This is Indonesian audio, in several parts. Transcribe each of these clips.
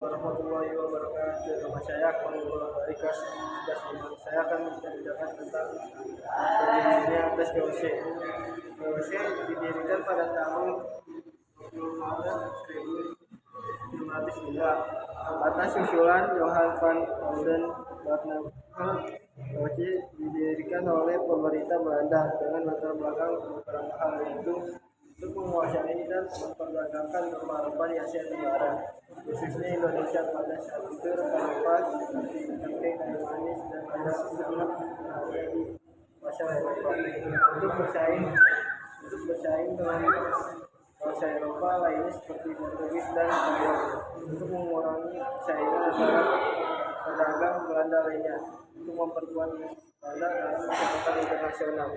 Warahmatullahi wabarakatuh. Nama saya Akmalul Barikas. Saya akan menceritakan tentang berdirinya tes POC. POC didirikan pada tahun 20 Maret 1503 atas usulan Johann van Oldenbarneveldt. POC didirikan oleh pemerintah Belanda dengan latar belakang beberapa hal, yaitu untuk menguasai dan memperdagangkan rempah-rempah di Asia Tenggara, khususnya Indonesia pada saat itu. Rempah-rempah seperti tempe, kayu manis, dan ada sangat ada di pasar Eropa. Untuk bersaing dengan pasar Eropa lainnya seperti Portugis dan Spanyol, untuk mengurangi persaingan antara pedagang Belanda lainnya, untuk memperkuat Belanda dalam kesempatan internasional.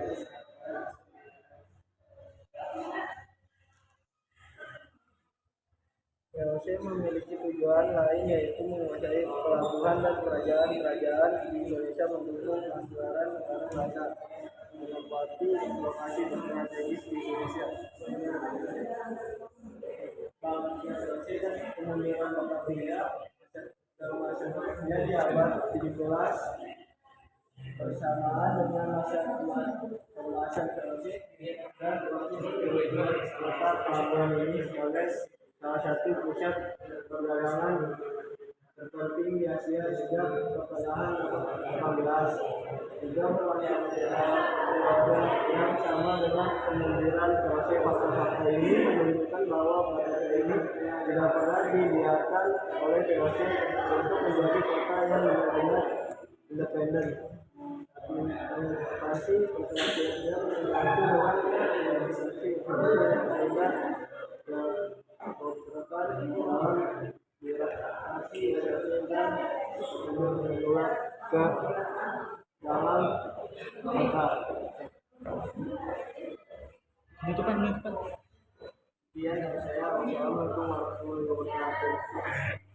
POC memiliki tujuan lain, yaitu menguasai pelabuhan dan kerajaan-kerajaan di Indonesia, mendukung anggaran negara Belanda, menempati lokasi strategis di Indonesia. POC dan kemunduran Batavia dalam masyarakatnya di abad 17 bersamaan dengan masa perluasan POC dan kota pelabuhan ini sebagai salah satu pusat perdagangan terpenting di Asia sejak pertengahan abad 18. Juga yang sama dengan kemunduran POC, fakta-fakta ini menunjukkan bahwa Batavia ini tidak pernah dibiarkan oleh POC untuk menjadi kota yang benar-benar independen. Administrasi operasionalnya membantu dengan organisasi sehingga beberapa dalam birokrasi dan mengelola ke dalam kota. Penutupan. Iya, dari saya. Wassalamualaikum warahmatullahi wabarakatuh.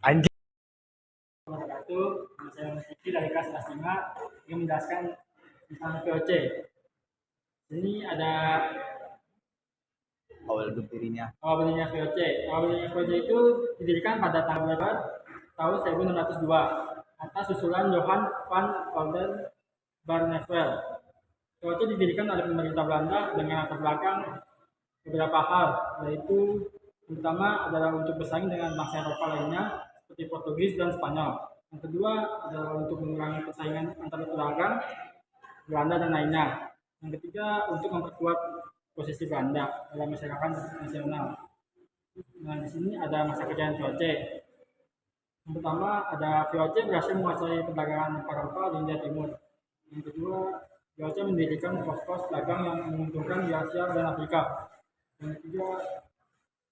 Anjing. Wabarakatuh. Nama saya Mas Fikri dari kelas 5 yang menjelaskan tentang VOC. Ini ada awal berdirinya VOC. Awal berdirinya VOC itu didirikan pada tahun 1602 atas usulan Johann van Oldenbarneveldt. VOC didirikan oleh pemerintah Belanda dengan latar belakang beberapa hal, yaitu pertama adalah untuk bersaing dengan bangsa Eropa lainnya seperti Portugis dan Spanyol. Yang kedua adalah untuk mengurangi persaingan antara pedagang Belanda dan lainnya. Yang ketiga untuk memperkuat posisi Belanda dalam masyarakat nasional. Nah, di sini ada masa kerjaan VOC. Yang pertama ada VOC berhasil menguasai perdagangan rempah-rempah di India Timur. Yang kedua, VOC mendirikan pos-pos dagang yang menguntungkan di Asia dan Afrika. Yang ketiga,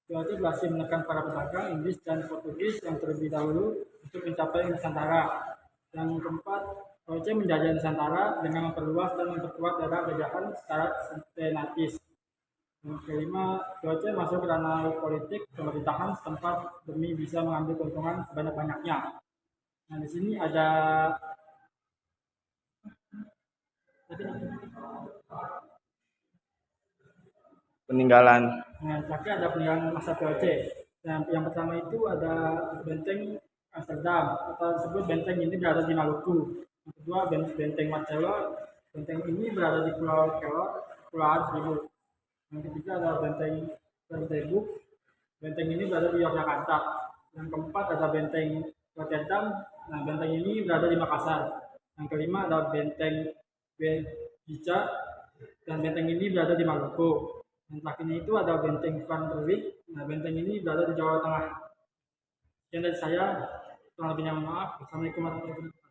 VOC berhasil menekan para pedagang Inggris dan Portugis yang terlebih dahulu untuk mencapai Nusantara. Yang keempat, VOC menjajah Nusantara dengan memperluas dan memperkuat daerah jajahan secara sistematis. Yang kelima, VOC masuk ke ranah politik pemerintahan setempat demi bisa mengambil keuntungan sebanyak-banyaknya. Nah, di sini ada peninggalan. Nah, terakhir ada peninggalan masa VOC. Yang pertama itu ada benteng Amsterdam, atau disebut benteng ini berada di Maluku. Yang kedua benteng Marcelo. Benteng ini berada di Pulau Kelor, Kepulauan Seribu. Yang ketiga ada benteng Terdebu. Benteng ini berada di Yogyakarta. Yang keempat ada benteng Rotterdam. Nah, benteng ini berada di Makassar. Yang kelima ada benteng Belgica, dan benteng ini berada di Maluku. Yang terakhirnya itu ada benteng Van der Wijk. Nah, benteng ini berada di Jawa Tengah. Sekian dari saya, kurang lebihnya mohon maaf. Assalamualaikum warahmatullahi wabarakatuh.